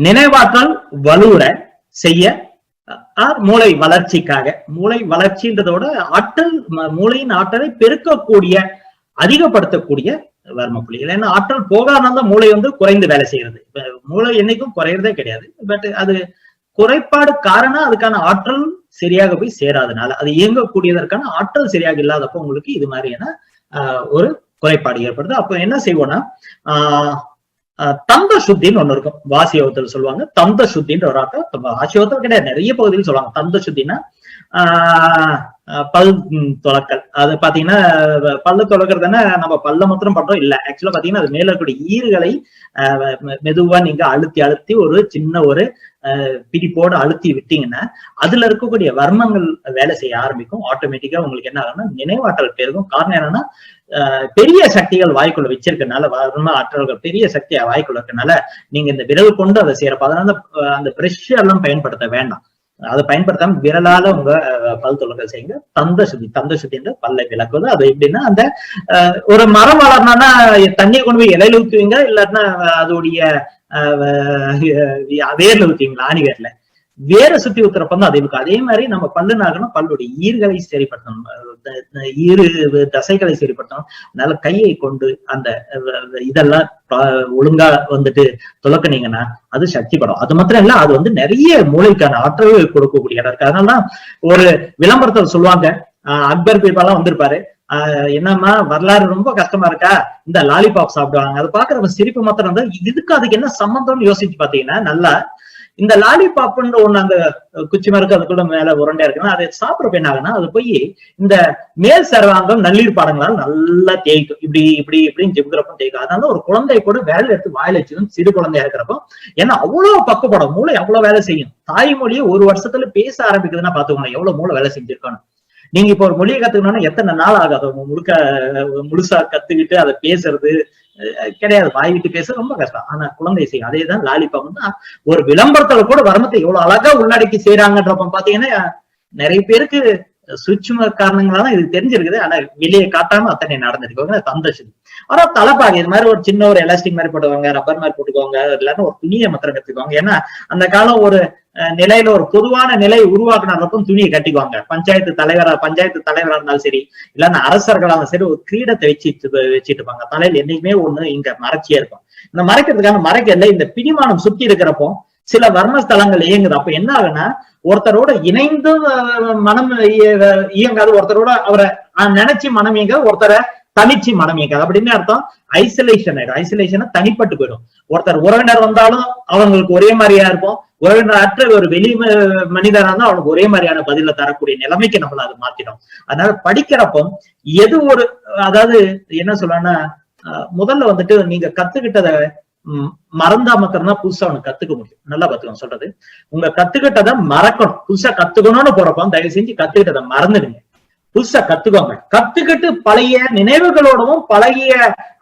நினைவாற்றல் வலுவுற செய்ய மூளை வளர்ச்சிக்காக, மூளை வளர்ச்சின்றதோட ஆற்றல், மூளையின் ஆற்றலை பெருக்கக்கூடிய, அதிகப்படுத்தக்கூடிய வர்ம புள்ளிகள். ஏன்னா ஆற்றல் போகாதனால மூளை குறைந்து வேலை செய்யறது. மூளை என்னைக்கும் குறையறதே கிடையாது. பட் அது குறைபாடு காரணம் அதுக்கான ஆற்றல் சரியாக போய் சேராதனால, அது இயங்கக்கூடியதற்கான ஆற்றல் சரியாக இல்லாதப்போ உங்களுக்கு இது மாதிரியான ஒரு குறைபாடு ஏற்படுது. அப்ப என்ன செய்வோம்னா, தந்த சுத்தின்னு ஒண்ணு இருக்கும். வாசியோகத்தில் சொல்லுவாங்க தந்த சுத்தின்ற ஒரு ஆட்டம். வாசியோகத்தில் கிடையாது, நிறைய பகுதியில் சொல்லுவாங்க. தந்த சுத்தின்னா பல் துளக்கல். அது பாத்தீங்கன்னா பல்லு துளக்குறதுன்னா நம்ம பல்ல மாத்திரம் பண்றோம் இல்ல. ஆக்சுவலா பாத்தீங்கன்னா அது மேல இருக்கக்கூடிய ஈறுகளை மெதுவா நீங்க அழுத்தி அழுத்தி ஒரு சின்ன ஒரு பிடிப்போடு அழுத்தி விட்டீங்கன்னா அதுல இருக்கக்கூடிய வர்மங்கள் வேலை செய்ய ஆரம்பிக்கும். ஆட்டோமேட்டிக்கா உங்களுக்கு என்ன ஆகும்னா நினைவாற்றல் பெருகும். காரணம் என்னன்னா பெரிய சக்திகள் வாய்க்குள்ள வச்சிருக்கனால, வர்ம ஆற்றல்கள் பெரிய சக்தியா வாய்க்குள்ள இருக்கனால நீங்க இந்த விரல் கொண்டு அதை செய்யறப்ப அதனால அந்த பிரஷ் எல்லாம் பயன்படுத்த வேண்டாம். அதை பயன்படுத்தாம விரலால உங்க பல் துளக்கல் செய்யுங்க. தந்த சுத்தி என்ற பல்லை விளக்குவது. அது எப்படின்னா, அந்த ஒரு மரம் வளரணும்னா தண்ணியை கொண்டு போய் இலையில ஊத்துவீங்க, இல்லாட்டினா அதோடைய வேர்ல ஊத்துவீங்களா? ஆணி வேற சுத்தி ஊத்துறப்ப அது இருக்கும். அதே மாதிரி நம்ம பல்லுனாகணும், பல்லுடைய ஈர்களை சரிப்படுத்தணும், ஈறு தசைகளை சரிப்படுத்தணும். அதனால கையை கொண்டு அந்த இதெல்லாம் ஒழுங்கா துளக்குனீங்கன்னா அது சக்தி படும். அது மாத்திரம் இல்ல, அது நிறைய மூளைக்கான ஆற்றல் கொடுக்கக்கூடிய இடம் இருக்கு. அதனாலதான் ஒரு விளம்பரத்தில் சொல்லுவாங்க, அக்பர் பீப்பாலாம் வந்திருப்பாரு, என்னம்மா வரலாறு ரொம்ப கஷ்டமா இருக்கா, இந்த லாலிபாப் சாப்பிடுவாங்க. அது பாக்குற சிரிப்பு மாத்திரம் தான். இதுக்கு அதுக்கு என்ன சம்பந்தம்னு யோசிச்சு பாத்தீங்கன்னா, நல்லா இந்த லாலிபாப்ன்ற ஒண்ணு அந்த குச்சி மருக்கு அதுக்குள்ள மேல உருண்டையா இருக்குன்னா அதை சாப்பிடறப்ப என்ன ஆகுனா அது போய் இந்த மேல் சர்வாங்கம் நல்லீர் பாடங்களால் நல்லா தேய்க்கும். இப்படி இப்படி இப்படின்னு ஜிப்புக்கிறப்ப தேய்க்கும். அதனால ஒரு குழந்தை கூட வேலை எடுத்து வாயில வச்சிடும், சிறு குழந்தையா இருக்கிறப்போ. ஏன்னா அவ்வளவு பக்குப்படும், மூளை அவ்வளவு வேலை செய்யும். தாய்மொழியை ஒரு வருஷத்துல பேச ஆரம்பிக்குதுன்னா பாத்துக்கோங்க எவ்வளவு மூளை வேலை செஞ்சிருக்கணும். நீங்க இப்ப ஒரு மொழியை கத்துக்கணும்னா எத்தனை நாள் ஆகாது? முழுசா கத்துக்கிட்டு அதை பேசுறது கிடையாது. வாய் விட்டு பேச ரொம்ப கஷ்டம். ஆனா குழந்தை செய்யும். அதேதான் லாலிபாப். ஒரு விளம்பரத்துல கூட வர்மத்தை எவ்வளவு அழகா உள்ளடக்கி செய்யறாங்கன்றப்ப பாத்தீங்கன்னா நிறைய பேருக்கு சூட்சும காரணங்களாதான் இது தெரிஞ்சிருக்குது. ஆனா வெளியே காட்டாம அத்தனை நடந்திருக்காங்க. தந்த சுத்தி. ஆனா தலைப்பாக இது மாதிரி ஒரு சின்ன ஒரு எலாஸ்டிக் மாதிரி போட்டுவாங்க, ரப்பர் மாதிரி போட்டுக்கோங்க, இல்லைன்னா ஒரு துணியை மாத்திரம் கத்துக்குவாங்க. ஏன்னா அந்த காலம் ஒரு நிலையில ஒரு பொதுவான நிலை உருவாக்குனப்ப துணியை கட்டிக்குவாங்க. பஞ்சாயத்து தலைவரா இருந்தாலும் சரி, இல்லன்னா அரசர்களாலும் சரி, ஒரு கிரீடத்தை வச்சுட்டு இருப்பாங்க. தலையில என்னைக்குமே ஒண்ணு இங்க மறைச்சியே இருக்கும். இந்த மறைக்கிறதுக்கான மறைக்கல இந்த பிடிமானம் சுத்தி இருக்கிறப்போ சில வர்மஸ்தலங்கள் இயங்குது. அப்ப என்ன ஆகுனா, ஒருத்தரோட இணைந்து மனம் இயங்காது, ஒருத்தரோட அவரை நினைச்சு மனம் இயங்காது, ஒருத்தரை தனிச்சு மனம் இயங்காது. அப்படின்னு அர்த்தம் ஐசோலேஷன் ஆயிடும். ஐசோலேஷன் தனிப்பட்டு போயிடும். ஒருத்தர் உறவினர் வந்தாலும் அவங்களுக்கு ஒரே மாதிரியா இருக்கும், உறவினர் அற்ற ஒரு வெளி மனிதரா இருந்தா அவனுக்கு ஒரே மாதிரியான பதில தரக்கூடிய நிலைமைக்கு நம்மள அது மாத்திடும். அதனால படிக்கிறப்போ எது ஒரு, அதாவது என்ன சொல்லணும்னா, முதல்ல நீங்க கத்துக்கிட்டத மறந்தா மாத்திரம்தான் புதுசா அவனுக்கு கத்துக்க முடியும். நல்லா பாத்துக்கணும் சொல்றது. உங்க கத்துக்கிட்டதை மறக்கணும். புதுசா கத்துக்கணும்னு போறப்போ தயவு செஞ்சு கத்துக்கிட்டதை மறந்துடுங்க. புதுசா கத்துக்கோங்க. கத்துக்கிட்டு பழைய நினைவுகளோடவும் பழைய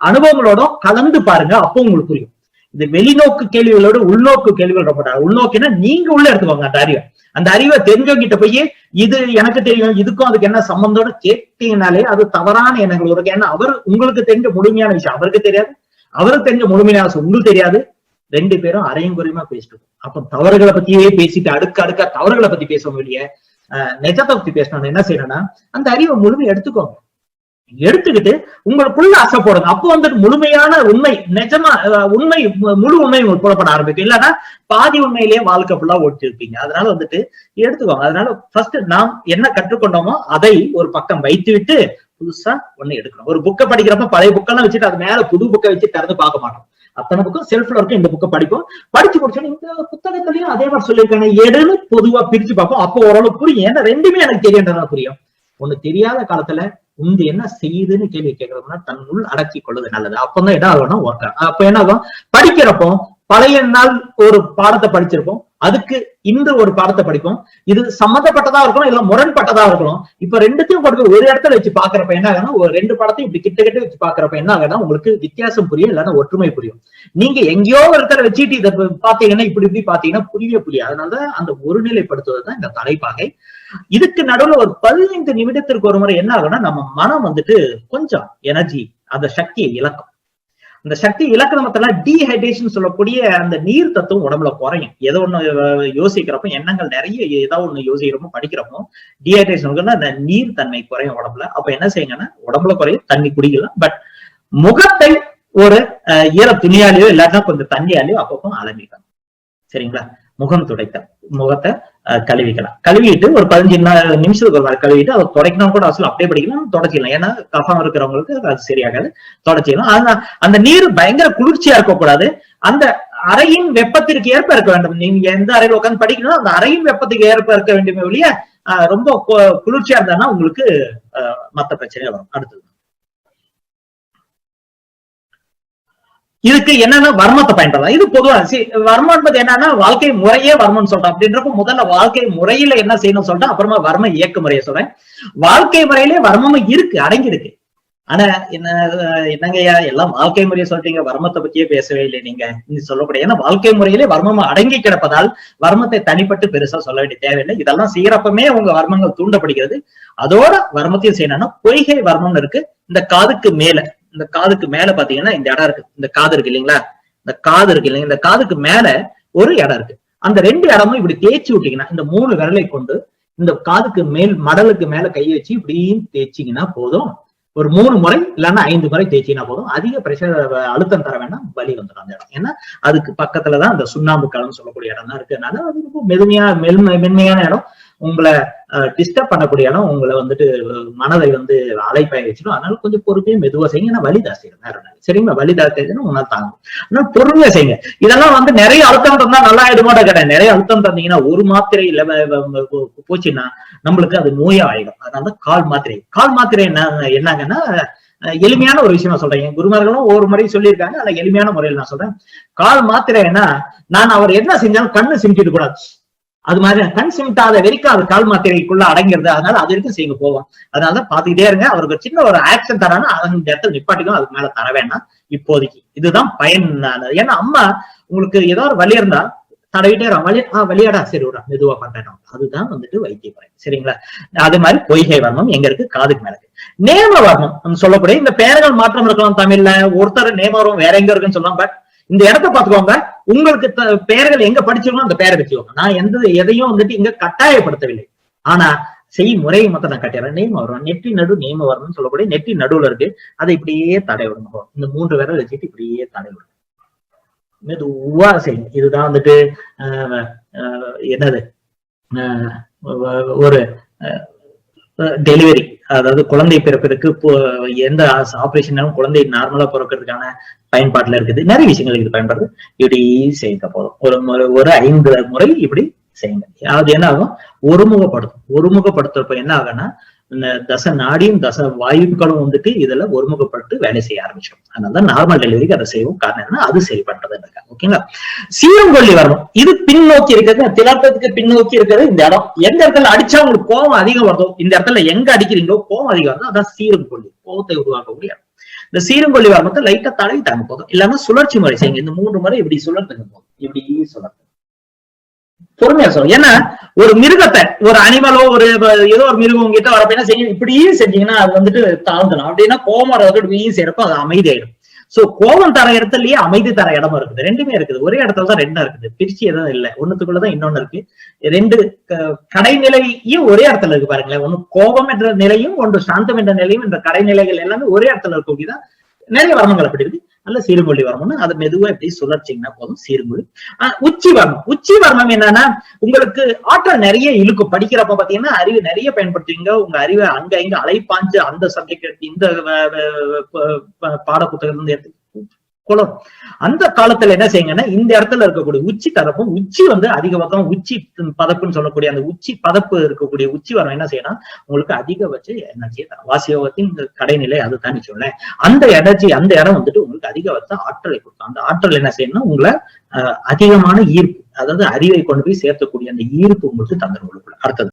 அனுபவங்களோடும் கலந்து பாருங்க. அப்போ உங்களுக்கு புரியும். இது வெளிநோக்கு கேள்விகளோட உள்நோக்கு கேள்விகள் ரொம்ப. உள்நோக்கினா நீங்க உள்ள எடுத்துக்கோங்க அந்த அறிவை. அந்த அறிவை தெரிஞ்சவங்கிட்ட போய் இது எனக்கு தெரியும், இதுக்கும் அதுக்கு என்ன சம்பந்தோட கேட்டீங்கனாலே அது தவறான எண்ணங்கள் இருக்கு. ஏன்னா அவர் உங்களுக்கு தெரிஞ்ச முழுமையான விஷயம் அவருக்கு தெரியாது, அவருக்கு தெரிஞ்ச முழுமையான விஷயம் உங்களுக்கு தெரியாது. ரெண்டு பேரும் அரையும் குறையுமா பேசிட்டு இருக்கோம். அப்ப தவறுகளை பத்தியே பேசிட்டு அடுக்க தவறுகளை பத்தி பேசவும் இல்லையே, நிஜத்தை பத்தி பேசணும். என்ன செய்யணும்னா அந்த அறிவை முழுமையை எடுத்துக்கோங்க. எடுத்துக்கிட்டு உங்களுக்குள்ள ஆசை போடுங்க. அப்போ முழுமையான உண்மை, நிஜமா உண்மை, முழு உண்மை உங்களுக்கு புறப்பட ஆரம்பிக்கும். இல்லைன்னா பாதி உண்மையிலேயே வாழ்க்கை ஃபுல்லா ஓட்டி இருப்பீங்க. அதனால எடுத்துக்கோங்க. அதனால ஃபர்ஸ்ட் நாம் என்ன கற்றுக்கொண்டோமோ அதை ஒரு பக்கம் வைத்து விட்டு புதுசா ஒண்ணு எடுக்கணும். ஒரு புக்கை படிக்கிறப்ப பழைய புக்கெல்லாம் வச்சுட்டு அது மேல புது புக்கை வச்சு திறந்து பார்க்க மாட்டோம். அத்தனை புக்கும் செல்ஃப்ல இருக்கும். இந்த புக்கை படிப்போம். படிச்சு முடிச்சோம் இந்த புத்தகத்திலயும் அதே மாதிரி சொல்லியிருக்காங்க எடுன்னு பொதுவா பிரிச்சு பார்ப்போம். அப்போ ஓரளவு புரியும். ஏன்னா ரெண்டுமே எனக்கு தெரியுன்றதா புரியும். ஒண்ணு தெரியாத காலத்துல என்ன செய்யுதுன்னு கேள்வி கேட்கறதுனா தன்னுள் அடக்கி கொள்வது நல்லது. அப்பதான் என்ன ஆகணும் ஒர்க். அப்ப என்ன ஆகும், படிக்கிறப்போ பழைய நாள் ஒரு பாடத்தை படிச்சிருப்போம், அதுக்கு இந்த ஒரு பாடத்தை படிப்போம். இது சம்மந்தப்பட்டதா இருக்கணும், இல்ல முரண்பட்டதா இருக்கணும். இப்ப ரெண்டுத்தையும் கொண்டு ஒரு இடத்துல வச்சு பாக்குறப்ப என்ன ஆகணும், ஒரு ரெண்டு படத்தையும் இப்படி கிட்ட வச்சு பாக்குறப்ப என்ன ஆகணும், உங்களுக்கு வித்தியாசம் புரியும், இல்லன்னா ஒற்றுமை புரியும். நீங்க எங்கேயோ ஒருத்தர வச்சுட்டு இதை பாத்தீங்கன்னா இப்படி பாத்தீங்கன்னா புரியாது. அதனாலதான் அந்த ஒருநிலைப்படுத்துவதுதான் இந்த தலைப்பாகை. இதுக்கு நடுவுல ஒரு 15 நிமிடத்திற்கு ஒரு முறை என்ன ஆகும்னா நம்ம மனம் கொஞ்சம் எனர்ஜி, அந்த சக்தியை இழக்கும். இந்த சக்தி இலக்கணத்துல டீஹைட்ரேஷன் சொல்லக்கூடிய அந்த நீர் தத்துவம் உடம்புல குறையும். ஏதோ ஒண்ணு யோசிக்கிறப்போ, எண்ணங்கள் நிறைய ஏதோ ஒண்ணு யோசிக்கிறப்போ படிக்கிறப்போ டீஹைட்ரேஷன் அந்த நீர் தன்மை குறையும் உடம்புல. அப்ப என்ன செய்யுங்கன்னா உடம்புல குறையும், தண்ணி குடிக்கலாம். பட் முகத்தை ஒரு ஈர துணியாலேயோ இல்லாட்டா கொஞ்சம் தண்ணியாலேயோ அப்பப்போ அலம்பிக்கலாம். சரிங்களா? முகம் துடைத்தல், முகத்தை கழுவிக்கலாம். கழுவிட்டு ஒரு 15 நிமிஷத்துக்கு ஒரு கழுவிட்டு அதை துடைக்கணும் கூட அவசியம், அப்படியே படிக்கலாம், தொடச்சிக்கலாம். ஏன்னா கஃபம் இருக்கிறவங்களுக்கு அது சரியாகாது, தொடச்சிக்கலாம். ஆனா அந்த நீர் பயங்கர குளிர்ச்சியா இருக்கக்கூடாது, அந்த அறையின் வெப்பத்திற்கு ஏற்ப இருக்க வேண்டும். நீங்க எந்த அறையில் உட்காந்து படிக்கணும் அந்த அறையின் வெப்பத்துக்கு ஏற்ப இருக்க வேண்டுமே ஒழிய ரொம்ப குளிர்ச்சியா இருந்தானா உங்களுக்கு மத்த பிரச்சனைகள் வரும். அடுத்தது இதுக்கு என்னன்னா வர்மத்தை பயன்படுத்தலாம். இது பொதுவா வர்மம் என்பது என்னன்னா வாழ்க்கை முறையே வர்மம்னு சொல்றோம். அப்படின்றப்ப முதல்ல வாழ்க்கை முறையில என்ன செய்யணும்னு சொல்றேன், அப்புறமா வர்ம இயக்க முறையை சொல்றேன். வாழ்க்கை முறையிலே வர்மமும் இருக்கு, அடங்கி இருக்கு. ஆனா என்னங்கய்யா எல்லாம் வாழ்க்கை முறையை சொல்றீங்க, வர்மத்தை பத்தியே பேசவே இல்லை நீங்க சொல்லக்கூடிய. ஏன்னா வாழ்க்கை முறையிலே வர்மம் அடங்கி கிடப்பதால் வர்மத்தை தனிப்பட்டு பெருசா சொல்ல வேண்டிய தேவையில்லை. இதெல்லாம் செய்யறப்பமே உங்க வர்மங்கள் தூண்டப்படுகிறது. அதோட வர்மத்தையும் செய்யணும்னா பொய்கை வர்மம்னு இருக்கு. இந்த காதுக்கு மேல, இந்த காதுக்கு மேல பாத்தீங்கன்னா இந்த இடம் இருக்கு, இந்த காது இருக்கு இல்லைங்களா, இந்த காது இருக்கு இல்லைங்க, இந்த காதுக்கு மேல ஒரு இடம் இருக்கு. அந்த 2 இடமும் இப்படி தேய்ச்சி விட்டீங்கன்னா, இந்த 3 விரலை கொண்டு இந்த காதுக்கு மேல் மடலுக்கு மேல கை வச்சு இப்படியும் தேய்ச்சிங்கன்னா போதும். ஒரு 3 முறை இல்லைன்னா 5 முறை தேய்ச்சிங்கன்னா போதும். அதிக பிரஷர் அழுத்தம் தர வேண்டாம், வலி வந்துடும் அந்த இடம். ஏன்னா அதுக்கு பக்கத்துலதான் அந்த சுண்ணாம்பு களம் சொல்லக்கூடிய இடம் தான் இருக்குனால அது ரொம்ப மென்மையான இடம். உங்களை டிஸ்டர்ப் பண்ணக்கூடிய இடம், உங்களை வந்துட்டு மனதை அலைப்பாய வச்சிடும். அதனால கொஞ்சம் பொறுமையா மெதுவா செய்யுங்க. ஏன்னா வலி ஜாஸ்தி இருக்கும், சரிங்களா? வலி ஜாஸ்தி உங்களால் தாங்கும். அதனால பொறுமையா செய்யுங்க. இதெல்லாம் நிறைய அழுத்தம் தந்தா நல்லா ஆயிடுமாட்ட கிடையாது. நிறைய அழுத்தம் தந்தீங்கன்னா ஒரு மாத்திரை இல்ல போச்சுன்னா நம்மளுக்கு அது நோயா ஆயிடும். அதனால கால் மாத்திரை என்னங்கன்னா எளிமையான ஒரு விஷயம் நான் சொல்றேன். குருமார்களும் ஒரு முறை சொல்லியிருக்காங்க, ஆனா எளிமையான முறையில் நான் சொல்றேன். கால் மாத்திரைன்னா நான் அவர் என்ன செஞ்சாலும் கண்ணு சிமிட்டிட்டு கூடாது. அது மாதிரி கண் சிமிட்டாத வரைக்கும் அது கால் மாத்திரைக்குள்ள அடங்கிறது. அதனால அது வரைக்கும் செய்ய போவோம். அதனாலதான் பாத்துக்கிட்டே இருங்க. அவருக்கு சின்ன ஒரு ஆக்ஷன் தரானா அந்த இடத்துல நிப்பாட்டிக்கும், அதுக்கு மேல தர வேண்டாம் இப்போதைக்கு. இதுதான் பயன். ஏன்னா அம்மா உங்களுக்கு ஏதோ ஒரு வலி இருந்தா தடவிட்டே வலியாடா, சரி விடா, மெதுவா பண்றேன். அதுதான் வைத்திய முறை, சரிங்களா? அதே மாதிரி பொய்கை வர்மம் எங்க இருக்கு, காதுக்கு மேல இருக்கு. நேம வர்மம் சொல்லக்கூடிய இந்த பெயர்கள் மாற்றம் இருக்கலாம். தமிழ்ல ஒருத்தர் நேமரம் வேற எங்க இருக்குன்னு சொல்லலாம். பட் இந்த இடத்த பாத்துக்கோங்க, உங்களுக்கு பெயர்கள் எங்க படிச்சிருக்கோம் அந்த பெயரை வச்சுக்கோங்க. நான் எதையும் இங்க கட்டாயப்படுத்தவில்லை. ஆனா செய்யும் முறையை மட்டும் நான் கட்டிடுறேன். நேம வரும், நெற்றி நடு நேம வரணும்னு சொல்லக்கூடிய நெற்றி நடுவுல இருக்கு. அதை இப்படியே தடை விடணும். இந்த 3 விரல் வச்சுட்டு இப்படியே தடை விடணும், மெதுவா செய்யும். இதுதான் என்னது ஒரு டெலிவரி, அதாவது குழந்தை பிறப்பிற்கு எந்த ஆபரேஷனாலும் குழந்தை நார்மலா பிறக்கிறதுக்கான பயன்பாட்டுல இருக்குது. நிறைய விஷயங்கள் இது பயன்படுது. இப்படி செய்ய போதும். ஒரு 5 முறை இப்படி செய்யுங்க. அது என்ன ஆகும், ஒருமுகப்படுத்துறப்ப என்ன ஆகும்னா தச நாடியும் தச வாயுக்களும் இதுல ஒருமுகப்பட்டு வேலை செய்ய ஆரம்பிச்சிடும். அதனாலதான் நார்மல் டெலிவரிக்கு அதை செய்வோம். காரணம் என்ன, அது சரி பண்றது. ஓகேங்களா? சீரங்கொல்லி வரும். இது பின்னோக்கி இருக்கிறது, திலாத்தத்துக்கு பின்னோக்கி இருக்கிறது. இந்த இடம் எந்த இடத்துல அடிச்சா உங்களுக்கு கோபம் அதிகம் வருதோ, இந்த இடத்துல எங்க அடிக்கிறீங்களோ கோபம் அதிகம் வருதோ அதான் சீரங்கொல்லி, கோபத்தை உருவாக்கக்கூடிய இடம். இந்த சீரங்கொல்லி வர்மத்தை லைட்டா தடவி தாங்க போதும். இல்லைன்னா சுழற்சி முறை செய்யுங்க. இந்த 3 முறை இப்படி சுழற்றுங்க போதும். இப்படி சுழற்று பொறுமையா சொல்லுங்க. ஏன்னா ஒரு மிருகத்தை, ஒரு அனிமலோ ஒரு ஏதோ ஒரு மிருகம் உங்ககிட்ட வரப்ப என்ன செய்யும், இப்படியே செஞ்சீங்கன்னா அது தாழ்ந்தணும். அப்படின்னா கோபம் இப்படியும் செய்யறப்ப அது அமைதி ஆயிடும். சோ கோபம் தர இடத்துலயே அமைதி தர இடமும் இருக்குது. 2மே இருக்குது. ஒரே இடத்துலதான் 2 இருக்குது. பிரிச்சு எதுவும் இல்லை, ஒண்ணுத்துக்குள்ளதான் இன்னொன்னு இருக்கு. 2 கடைநிலையும் ஒரே இடத்துல இருக்கு பாருங்களேன். ஒண்ணு கோபம் என்ற நிலையும், ஒன்று சாந்தம் என்ற நிலையும், என்ற கடைநிலைகள் எல்லாமே ஒரே இடத்துல இருக்கக்கூடியதான். நிறைய வர்மங்கள் அப்படி இருக்கு. நல்ல சீருங்கொல்லி வர்மம்னு அதை மெதுவா எப்படி சுழற்சிங்கன்னா போதும். சீருங்கொல்லி. உச்சி வர்மம் என்னன்னா உங்களுக்கு ஆற்றல் நிறைய இழுக்கும். படிக்கிறப்ப பாத்தீங்கன்னா அறிவு நிறைய பயன்படுத்துவீங்க. உங்க அறிவை அங்க இங்க அலைப்பாஞ்சு அந்த சப்ஜெக்ட் எடுத்து இந்த பாட புத்தகத்துல இருந்து எடுத்து குளம். அந்த காலத்துல என்ன செய்யுங்கன்னா இந்த இடத்துல இருக்கக்கூடிய உச்சி தரப்பும், உச்சி அதிகபட்சம் உச்சி பதப்புன்னு சொல்லக்கூடிய அந்த உச்சி பதப்பு இருக்கக்கூடிய உச்சி வரம் என்ன செய்யணும், உங்களுக்கு அதிகபட்ச எனர்ஜியை தரும். வாசியோகத்தின் கடைநிலை அது தான் சொல்ல. அந்த எனர்ஜி, அந்த இடம் உங்களுக்கு அதிகபட்ச ஆற்றலை கொடுக்கும். அந்த ஆற்றல் என்ன செய்யணும்னா உங்களை அதிகமான ஈர்ப்பு, அதாவது அறிவை கொண்டு போய் சேர்த்தக்கூடிய அந்த ஈர்ப்பு உங்களுக்கு தந்துடும். அடுத்தது